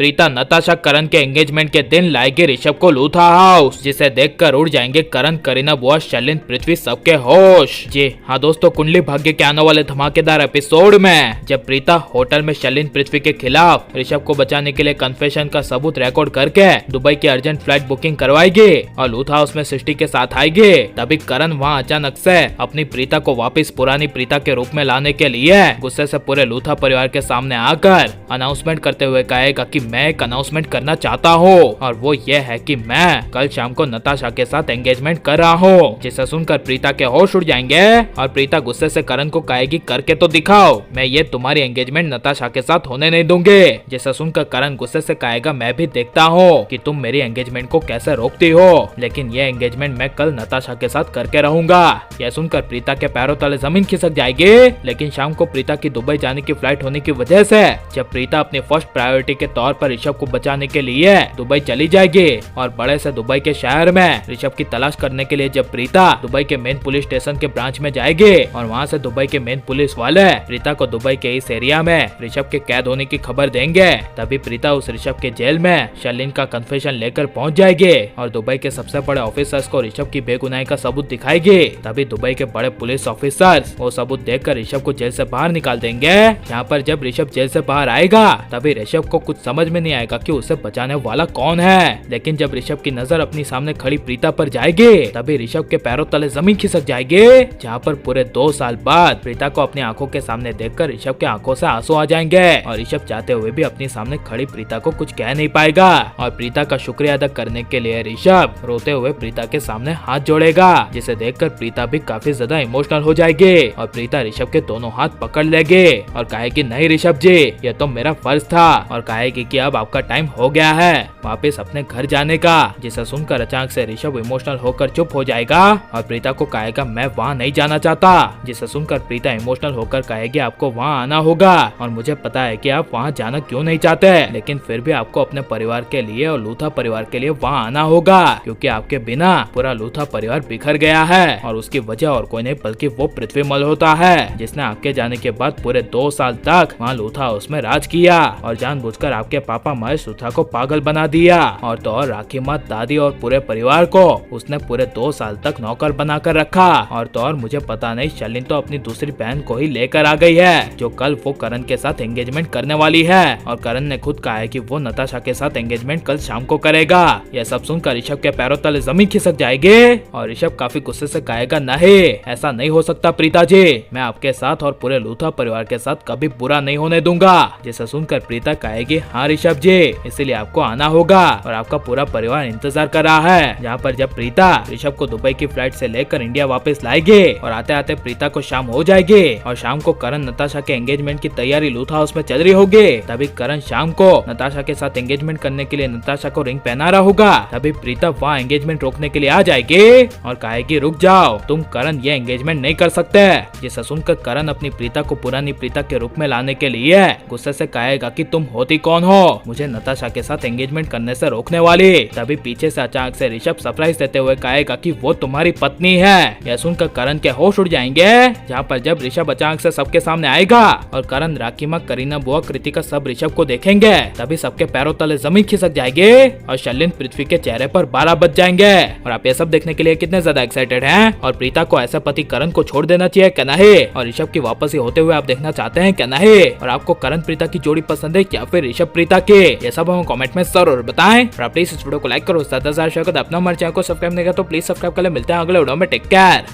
प्रीता नताशा करण के एंगेजमेंट के दिन लाएगी ऋषभ को लूथा हाउस, जिसे देखकर उड़ जाएंगे करण, करीना बुआ, शैलिन, पृथ्वी सबके होश। जी हाँ दोस्तों, कुंडली भाग्य के आने वाले धमाकेदार एपिसोड में जब प्रीता होटल में शैलिन पृथ्वी के खिलाफ ऋषभ को बचाने के लिए कन्फेशन का सबूत रिकॉर्ड करके दुबई की अर्जेंट फ्लाइट बुकिंग करवाएगी और लूथा हाउस में सृष्टि के साथ आएगी, तभी करण वहाँ अचानक से अपनी प्रीता को वापस पुरानी प्रीता के रूप में लाने के लिए गुस्से से पूरे लूथा परिवार के सामने आकर अनाउंसमेंट करते हुए कहेगा कि मैं एक अनाउंसमेंट करना चाहता हूँ, और वो ये है कि मैं कल शाम को नताशा के साथ एंगेजमेंट कर रहा हूँ। जिसे सुनकर प्रीता के होश उड़ जाएंगे और प्रीता गुस्से से करण को कहेगी करके तो दिखाओ, मैं ये तुम्हारी एंगेजमेंट नताशा के साथ होने नहीं दूंगी। जिसे सुनकर करण गुस्से से कहेगा मैं भी देखता हूँ कि तुम मेरी एंगेजमेंट को कैसे रोकती हो, लेकिन ये एंगेजमेंट मैं कल नताशा के साथ करके रहूंगा। यह सुनकर प्रीता के पैरों तले जमीन खिसक जाएगी, लेकिन शाम को प्रीता की दुबई जाने की फ्लाइट होने की वजह से जब प्रीता अपनी फर्स्ट प्रायोरिटी के तौर पर ऋषभ को बचाने के लिए दुबई चली जाएगी और बड़े से दुबई के शहर में ऋषभ की तलाश करने के लिए जब प्रीता दुबई के मेन पुलिस स्टेशन के ब्रांच में जाएगी और वहां से दुबई के मेन पुलिस वाले प्रीता को दुबई के इस एरिया में ऋषभ के कैद होने की खबर देंगे, तभी प्रीता उस ऋषभ के जेल में शैलिन का कन्फेशन लेकर पहुंच जाएगी और दुबई के सबसे बड़े ऑफिसर्स को ऋषभ की बेगुनाही का सबूत दिखाएगी। तभी दुबई के बड़े पुलिस ऑफिसर्स वो सबूत देखकर ऋषभ को जेल से बाहर निकाल देंगे। यहाँ पर जब ऋषभ जेल से बाहर आएगा तभी ऋषभ को कुछ समझ में नहीं आएगा कि उसे बचाने वाला कौन है, लेकिन जब ऋषभ की नजर अपनी सामने खड़ी प्रीता पर जाएगी तभी ऋषभ के पैरों तले जमीन खिसक जाएगी, जहाँ पर पूरे 2 साल बाद प्रीता को अपनी आंखों के सामने देखकर ऋषभ के आंखों से आंसू आ जाएंगे और ऋषभ चाहते हुए भी अपनी सामने खड़ी प्रीता को कुछ कह नहीं पाएगा और प्रीता का शुक्रिया अदा करने के लिए ऋषभ रोते हुए प्रीता के सामने हाथ जोड़ेगा, जिसे देखकर प्रीता भी काफी ज्यादा इमोशनल हो जाएगी और प्रीता ऋषभ के दोनों हाथ पकड़ लेगी और कहेगी नहीं ऋषभ जी, ये तो मेरा फर्ज था, और कहेगी कि अब आपका टाइम हो गया है वापस अपने घर जाने का। जिसे सुनकर अचानक से ऋषभ इमोशनल होकर चुप हो जाएगा और प्रीता को कहेगा मैं वहाँ नहीं जाना चाहता। जिसे सुनकर प्रीता इमोशनल होकर कहेगी आपको वहाँ आना होगा और मुझे पता है कि आप वहाँ जाना क्यों नहीं चाहते, लेकिन फिर भी आपको अपने परिवार के लिए और लूथा परिवार के लिए वहाँ आना होगा, क्योंकि आपके बिना पूरा लूथा परिवार बिखर गया है और उसकी वजह और कोई नहीं बल्कि वो पृथ्वीमल होता है, जिसने आपके जाने के बाद पूरे 2 साल तक वहाँ लूथा हाउस में राज किया और जानबूझकर आपके पापा महेश लूथा को पागल बना दिया, और तो और राखी माँ, दादी और पूरे परिवार को उसने पूरे 2 साल तक नौकर बनाकर रखा, और तो और मुझे पता नहीं शैलिन तो अपनी दूसरी बहन को ही लेकर आ गई है जो कल वो करण के साथ एंगेजमेंट करने वाली है, और करण ने खुद कहा है कि वो नताशा के साथ एंगेजमेंट कल शाम को करेगा। यह सब सुनकर ऋषभ के पैरों तले जमीन खिसक जाएगी और ऋषभ काफी गुस्से से कहेगा नहीं, ऐसा नहीं हो सकता प्रीता जी, मैं आपके साथ और पूरे लूथा परिवार के साथ कभी बुरा नहीं होने दूंगा। जिसे सुनकर प्रीता कहेगी हाँ ऋषभ जी, इसीलिए आपको आना होगा और आपका पूरा परिवार इंतजार कर रहा है। जहाँ पर जब प्रीता ऋषभ को दुबई की फ्लाइट से लेकर इंडिया वापस लाएगी और आते आते प्रीता को शाम हो जाएगी और शाम को करण नताशा के एंगेजमेंट की तैयारी लूथा हाउस में चल रही होगी, तभी करण शाम को नताशा के साथ एंगेजमेंट करने के लिए नताशा को रिंग पहना रहा होगा। तभी प्रीता वहाँ एंगेजमेंट रोकने के लिए आ जाएगी और कहेगी रुक जाओ, तुम करण ये एंगेजमेंट नहीं कर सकते। जिसे सुनकर करण अपनी प्रीता को पुरानी प्रीता के रूप में लाने के लिए गुस्से से कहेगा कि तुम होती कौन हो मुझे नताशा के साथ एंगेजमेंट करने से रोकने वाली। तभी पीछे से अचानक से ऋषभ सरप्राइज देते हुए कहेगा कि वो तुम्हारी पत्नी है। यह सुनकर करण के होश उड़ जाएंगे, जहाँ पर जब ऋषभ अचानक से सबके सामने आएगा और करण, राखी माँ, करीना बुआ, कृतिका सब ऋषभ को देखेंगे, तभी सबके पैरों तले जमीन खिसक जाएगी और शैलिन पृथ्वी के चेहरे पर 12 बज जाएंगे। और आप ये सब देखने के लिए कितने ज्यादा एक्साइटेड हैं और प्रीता को ऐसा पति करण को छोड़ देना चाहिए क्या नहीं, और ऋषभ की वापसी होते हुए आप देखना चाहते हैं क्या नहीं, और आपको करण प्रीता की जोड़ी पसंद है या फिर ऋषभ प्रीता की, ये सब हमें कमेंट में जरूर बताएं। और प्लीज इस वीडियो को लाइक करो, ज्यादा से ज्यादा शेयर करो, अपना हमारे चैनल को सब्सक्राइब नहीं किया तो प्लीज सब्सक्राइब कर ले। मिलते हैं अगले वीडियो में, टेक केयर।